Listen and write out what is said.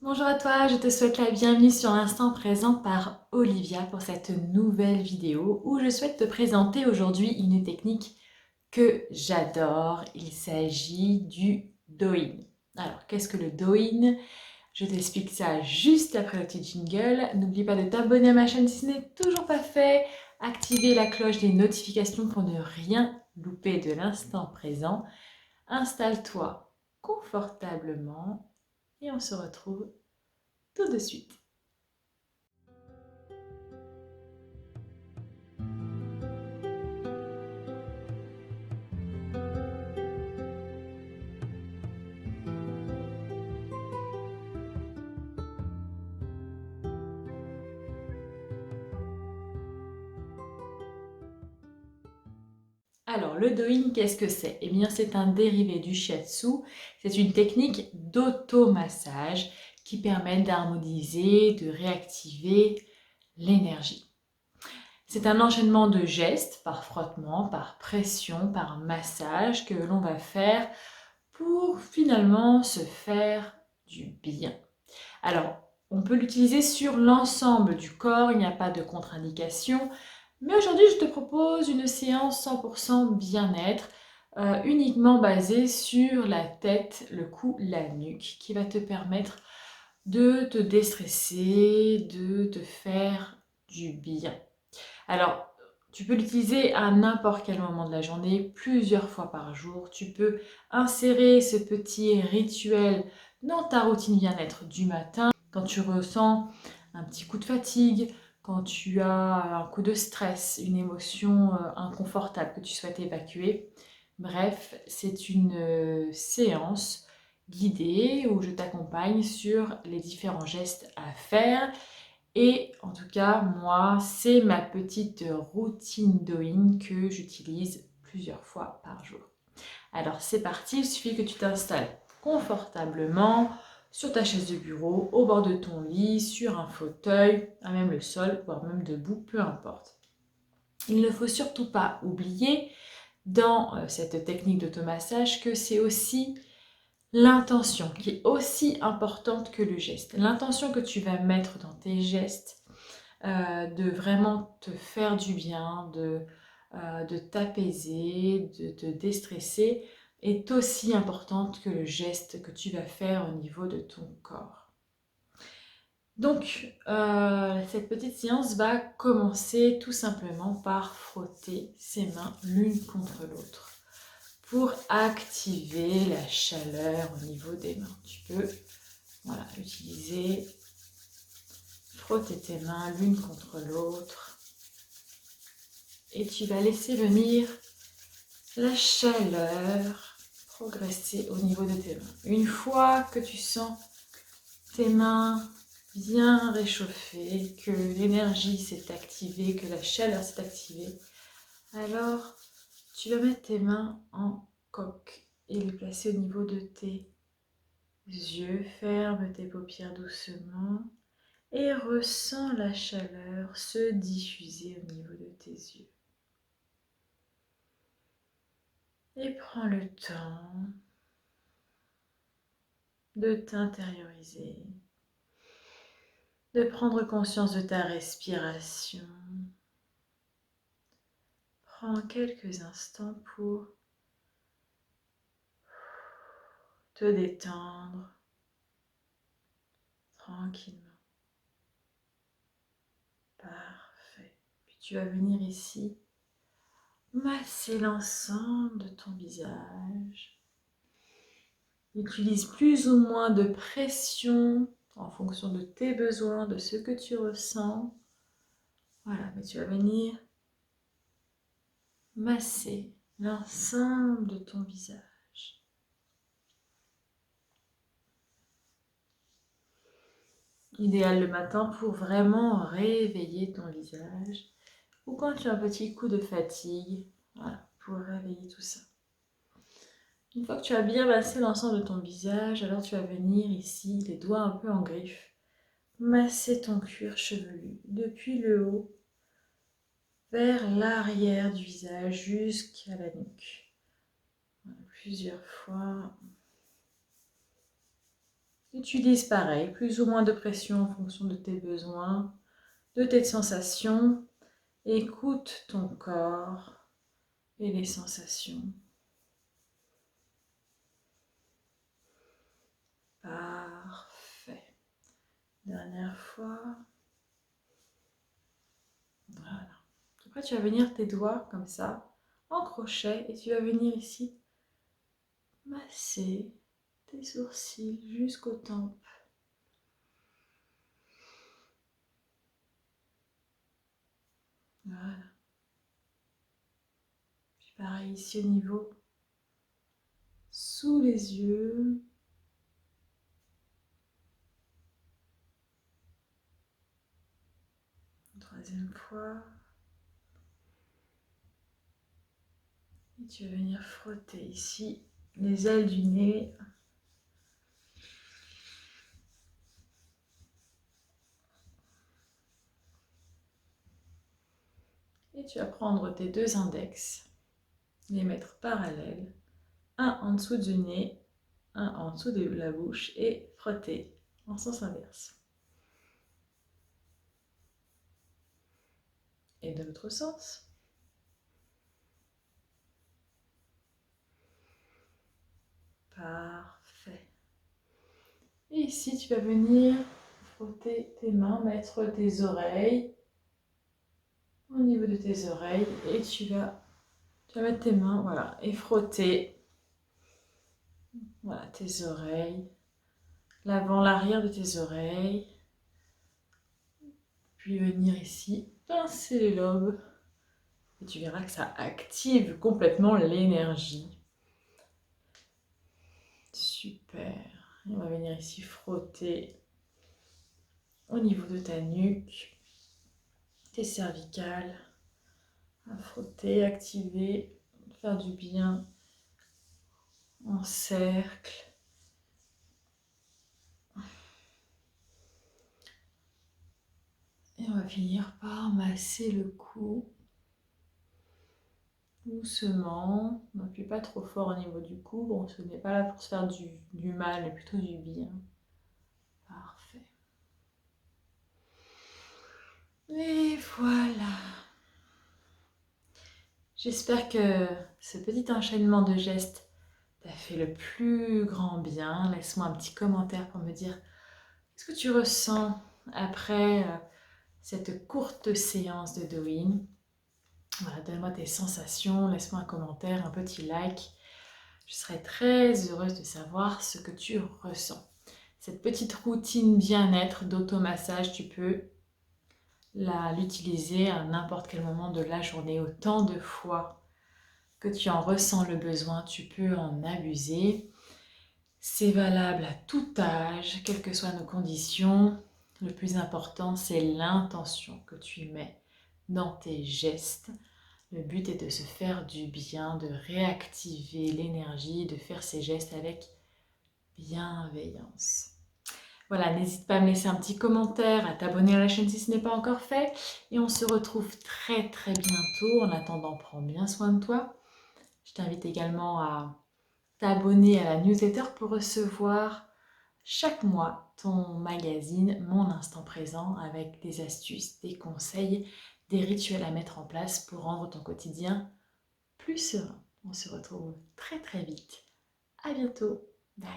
Bonjour à toi, je te souhaite la bienvenue sur l'instant présent par Olivia pour cette nouvelle vidéo où je souhaite te présenter aujourd'hui une technique que j'adore. Il s'agit du Douyin. Alors, qu'est-ce que le Douyin? Je t'explique ça juste après le petit jingle. N'oublie pas de t'abonner à ma chaîne si ce n'est toujours pas fait. Activer la cloche des notifications pour ne rien louper de l'instant présent. Installe-toi confortablement et on se retrouve tout de suite. Alors, le Douyin, qu'est-ce que c'est? Eh bien, c'est un dérivé du shiatsu. C'est une technique d'automassage qui permet d'harmoniser, de réactiver l'énergie. C'est un enchaînement de gestes par frottement, par pression, par massage que l'on va faire pour finalement se faire du bien. Alors, on peut l'utiliser sur l'ensemble du corps, il n'y a pas de contre-indication. Mais aujourd'hui, je te propose une séance 100% bien-être, uniquement basée sur la tête, le cou, la nuque, qui va te permettre de te déstresser, de te faire du bien. Alors, tu peux l'utiliser à n'importe quel moment de la journée, plusieurs fois par jour. Tu peux insérer ce petit rituel dans ta routine bien-être du matin. Quand tu ressens un petit coup de fatigue, quand tu as un coup de stress, une émotion inconfortable que tu souhaites évacuer. Bref, c'est une séance guidée où je t'accompagne sur les différents gestes à faire. Et en tout cas, moi, c'est ma petite routine Douyin que j'utilise plusieurs fois par jour. Alors c'est parti, il suffit que tu t'installes confortablement sur ta chaise de bureau, au bord de ton lit, sur un fauteuil, à même le sol, voire même debout, peu importe. Il ne faut surtout pas oublier dans cette technique d'automassage que c'est aussi l'intention qui est aussi importante que le geste. L'intention que tu vas mettre dans tes gestes, de vraiment te faire du bien, de t'apaiser, de te déstresser, est aussi importante que le geste que tu vas faire au niveau de ton corps. Donc, cette petite séance va commencer tout simplement par frotter ses mains l'une contre l'autre pour activer la chaleur au niveau des mains. Tu peux utiliser, frotter tes mains l'une contre l'autre et tu vas laisser venir la chaleur progresser au niveau de tes mains. Une fois que tu sens tes mains bien réchauffées, que l'énergie s'est activée, que la chaleur s'est activée, alors tu vas mettre tes mains en coque et les placer au niveau de tes yeux. Ferme tes paupières doucement et ressens la chaleur se diffuser au niveau de tes yeux. Et prends le temps de t'intérioriser, de prendre conscience de ta respiration. Prends quelques instants pour te détendre tranquillement. Parfait. Puis tu vas venir ici masser l'ensemble de ton visage. Utilise plus ou moins de pression en fonction de tes besoins, de ce que tu ressens. Voilà, mais tu vas venir masser l'ensemble de ton visage. Idéal le matin pour vraiment réveiller ton visage ou quand tu as un petit coup de fatigue, voilà, pour réveiller tout ça. Une fois que tu as bien massé l'ensemble de ton visage, alors tu vas venir ici, les doigts un peu en griffe, masser ton cuir chevelu depuis le haut vers l'arrière du visage jusqu'à la nuque. Voilà, plusieurs fois. Utilise pareil, plus ou moins de pression en fonction de tes besoins, de tes sensations. Écoute ton corps et les sensations. Parfait. Dernière fois. Voilà. Après, tu vas venir tes doigts comme ça, en crochet, et tu vas venir ici masser tes sourcils jusqu'aux tempes. Voilà. Puis pareil ici au niveau sous les yeux. Une troisième fois. Et tu vas venir frotter ici les ailes du nez. Et tu vas prendre tes deux index, les mettre parallèles, un en dessous du nez, un en dessous de la bouche et frotter en sens inverse. Et de l'autre sens. Parfait. Et ici, tu vas venir frotter tes mains, mettre tes oreilles au niveau de tes oreilles et tu vas mettre tes mains, voilà, et frotter, voilà, tes oreilles, l'avant, l'arrière de tes oreilles, puis venir ici, pincer les lobes et tu verras que ça active complètement l'énergie. Super. Et on va venir ici frotter au niveau de ta nuque, tes cervicales, à frotter, activer, faire du bien en cercle. Et on va finir par masser le cou doucement. On n'appuie pas trop fort au niveau du cou. Bon, ce n'est pas là pour se faire du mal, mais plutôt du bien. Parfait. Et voilà. J'espère que ce petit enchaînement de gestes t'a fait le plus grand bien. Laisse-moi un petit commentaire pour me dire ce que tu ressens après cette courte séance de Douyin. Voilà, donne-moi tes sensations, laisse-moi un commentaire, un petit like. Je serai très heureuse de savoir ce que tu ressens. Cette petite routine bien-être d'automassage, tu peux l'utiliser à n'importe quel moment de la journée, autant de fois que tu en ressens le besoin, tu peux en abuser. C'est valable à tout âge, quelles que soient nos conditions. Le plus important, c'est l'intention que tu mets dans tes gestes. Le but est de se faire du bien, de réactiver l'énergie, de faire ces gestes avec bienveillance. Voilà, n'hésite pas à me laisser un petit commentaire, à t'abonner à la chaîne si ce n'est pas encore fait. Et on se retrouve très très bientôt. En attendant, prends bien soin de toi. Je t'invite également à t'abonner à la newsletter pour recevoir chaque mois ton magazine Mon Instant Présent avec des astuces, des conseils, des rituels à mettre en place pour rendre ton quotidien plus serein. On se retrouve très très vite. À bientôt. Bye.